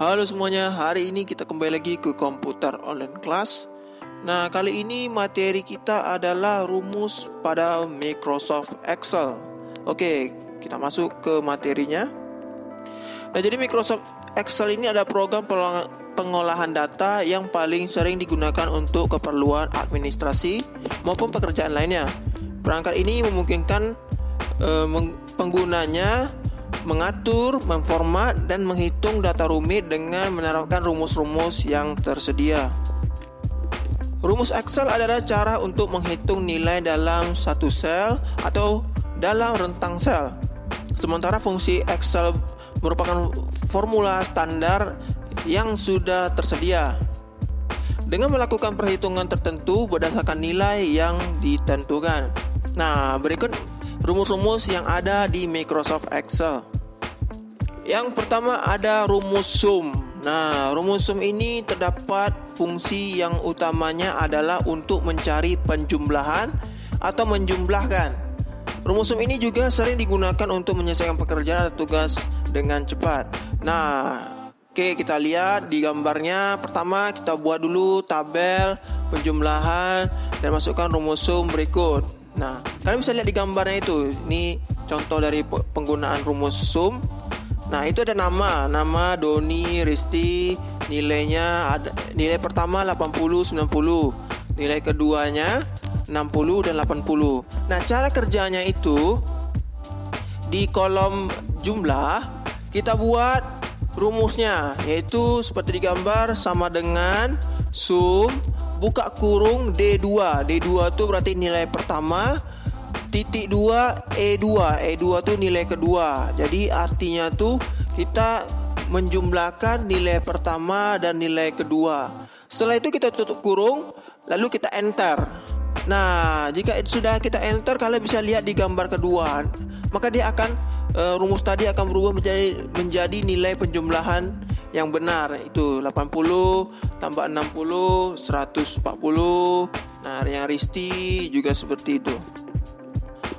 Halo semuanya, hari ini kita kembali lagi ke komputer online class. Nah, kali ini materi kita adalah rumus pada Microsoft Excel. Oke, kita masuk ke materinya. Nah, jadi Microsoft Excel ini ada program pengolahan data yang paling sering digunakan untuk keperluan administrasi maupun pekerjaan lainnya. Perangkat ini memungkinkan penggunanya mengatur, memformat, dan menghitung data rumit dengan menerapkan rumus-rumus yang tersedia. Rumus Excel adalah cara untuk menghitung nilai dalam satu sel atau dalam rentang sel. Sementara fungsi Excel merupakan formula standar yang sudah tersedia dengan melakukan perhitungan tertentu berdasarkan nilai yang ditentukan. Nah, berikut rumus-rumus yang ada di Microsoft Excel. Yang pertama ada rumus sum. Nah, rumus sum ini terdapat fungsi yang utamanya adalah untuk mencari penjumlahan atau menjumlahkan. Rumus sum ini juga sering digunakan untuk menyelesaikan pekerjaan atau tugas dengan cepat. Nah, oke, kita lihat di gambarnya. Pertama, kita buat dulu tabel penjumlahan dan masukkan rumus sum berikut. Nah, kalian bisa lihat di gambarnya itu. Ini contoh dari penggunaan rumus sum. Nah, itu ada nama Doni Risti, nilainya ada nilai pertama 80 90, nilai keduanya 60 dan 80. Nah, cara kerjanya itu di kolom jumlah kita buat rumusnya, yaitu seperti di gambar sama dengan sum buka kurung D2. D2 itu berarti nilai pertama, titik 2 E2. E2 itu nilai kedua. Jadi artinya tuh kita menjumlahkan nilai pertama dan nilai kedua. Setelah itu kita tutup kurung, lalu kita enter. Nah, jika sudah kita enter, kalian bisa lihat di gambar kedua. Maka dia akan rumus tadi akan berubah menjadi nilai penjumlahan yang benar, itu 80 tambah 60 140. Nah, yang Risti juga seperti itu.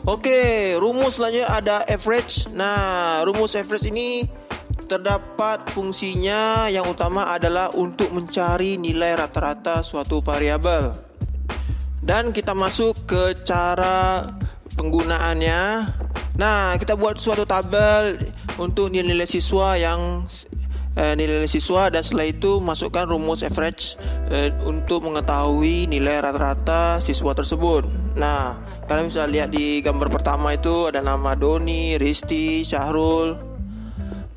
Oke, rumus selanjutnya ada average. Nah, rumus average ini terdapat fungsinya yang utama adalah untuk mencari nilai rata-rata suatu variabel. Dan kita masuk ke cara penggunaannya. Nah, kita buat suatu tabel untuk nilai siswa nilai siswa, dan setelah itu masukkan rumus average untuk mengetahui nilai rata-rata siswa tersebut. Nah, kalian bisa lihat di gambar pertama itu ada nama Doni, Risti, Syahrul.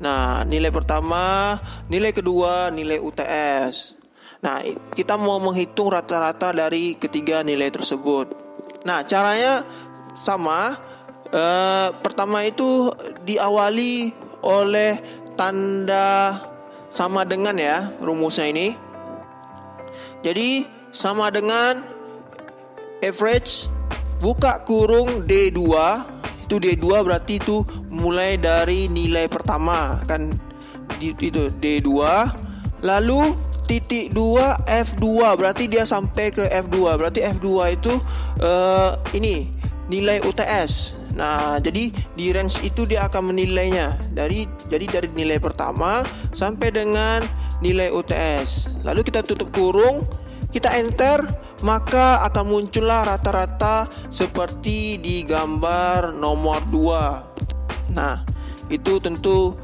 Nah, nilai pertama, nilai kedua, nilai UTS. Nah, kita mau menghitung rata-rata dari ketiga nilai tersebut. Nah, caranya sama. Pertama itu diawali oleh tanda sama dengan, ya, rumusnya ini. Jadi sama dengan average buka kurung D2. Itu D2 berarti itu mulai dari nilai pertama, kan itu D2. Lalu titik 2 F2 berarti dia sampai ke F2. Berarti F2 itu ini nilai UTS. Nah, jadi di range itu dia akan menilainya dari nilai pertama sampai dengan nilai UTS. Lalu kita tutup kurung, kita enter, maka akan muncullah rata-rata seperti di gambar nomor 2. Nah, itu tentu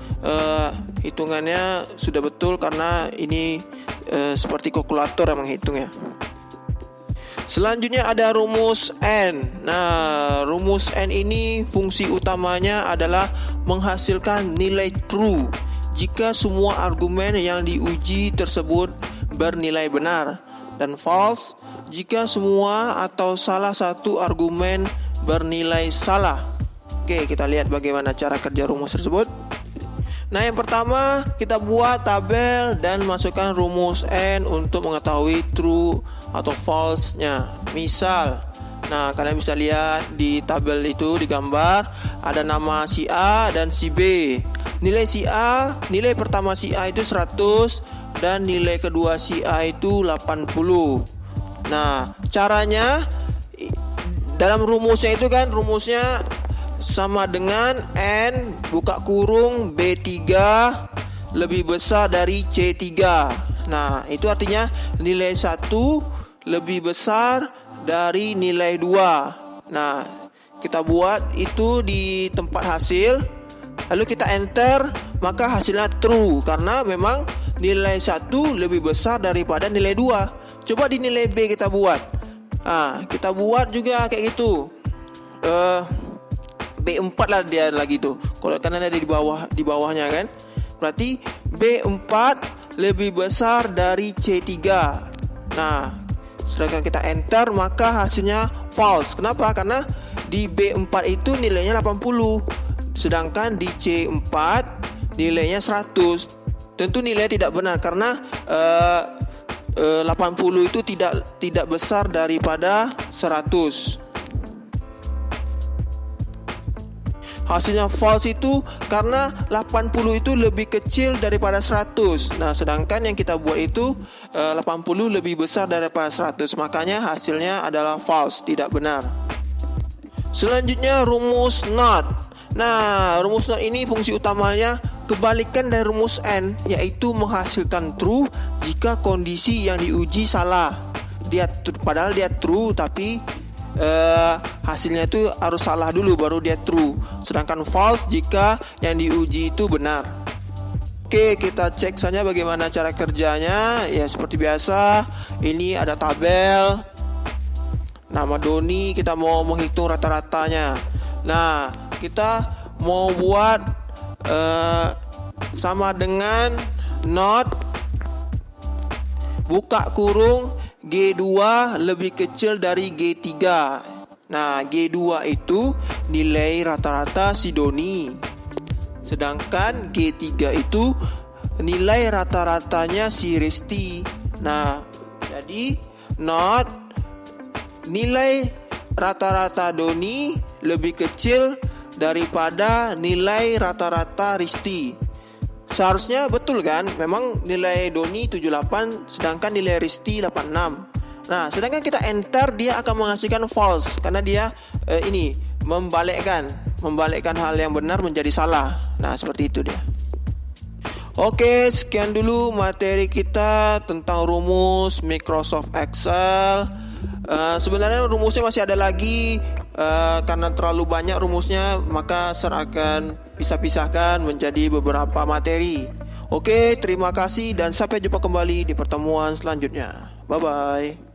hitungannya sudah betul karena ini seperti kalkulator yang menghitungnya. Selanjutnya ada rumus N. Nah, rumus N ini fungsi utamanya adalah menghasilkan nilai true jika semua argumen yang diuji tersebut bernilai benar, dan false jika semua atau salah satu argumen bernilai salah. Oke, kita lihat bagaimana cara kerja rumus tersebut. Nah, yang pertama kita buat tabel dan masukkan rumus N untuk mengetahui true atau false-nya. Misal, nah, kalian bisa lihat di tabel itu di gambar ada nama si A dan si B. Nilai si A, nilai pertama si A itu 100 dan nilai kedua si A itu 80. Nah, caranya dalam rumusnya itu kan rumusnya sama dengan N buka kurung B3 lebih besar dari C3. Nah, itu artinya nilai 1 lebih besar dari nilai 2. Nah, kita buat itu di tempat hasil, lalu kita enter, maka hasilnya true karena memang nilai 1 lebih besar daripada nilai 2. Coba di nilai B kita buat. Kita buat juga kayak gitu. B4 lah dia lagi tuh. Kalau kan ada di bawahnya kan. Berarti B4 lebih besar dari C3. Nah, sedangkan kita enter maka hasilnya false. Kenapa? Karena di B4 itu nilainya 80. Sedangkan di C4 nilainya 100. Tentu nilai tidak benar karena 80 itu tidak besar daripada 100. Hasilnya false itu karena 80 itu lebih kecil daripada 100. Nah, sedangkan yang kita buat itu 80 lebih besar daripada 100. Makanya hasilnya adalah false, tidak benar. Selanjutnya rumus NOT. Nah, rumus NOT ini fungsi utamanya kebalikan dari rumus N, yaitu menghasilkan true jika kondisi yang diuji salah. Padahal dia true, tapi hasilnya itu harus salah dulu baru dia true. Sedangkan false jika yang diuji itu benar. Oke, kita cek saja bagaimana cara kerjanya. Ya, seperti biasa, ini ada tabel. Nama Doni, kita mau menghitung rata-ratanya. Nah, kita mau buat sama dengan NOT buka kurung G2 lebih kecil dari G3. Nah, G2 itu nilai rata-rata si Doni. Sedangkan G3 itu nilai rata-ratanya si Resti. Nah, jadi NOT nilai rata-rata Doni lebih kecil daripada nilai rata-rata Risti. Seharusnya betul kan? Memang nilai Doni 78 sedangkan nilai Risti 86. Nah, sedangkan kita enter dia akan menghasilkan false karena dia membalikkan hal yang benar menjadi salah. Nah, seperti itu dia. Oke, sekian dulu materi kita tentang rumus Microsoft Excel. Sebenarnya rumusnya masih ada lagi. Karena terlalu banyak rumusnya, maka saya akan pisah-pisahkan menjadi beberapa materi. Oke, terima kasih dan sampai jumpa kembali di pertemuan selanjutnya. Bye-bye.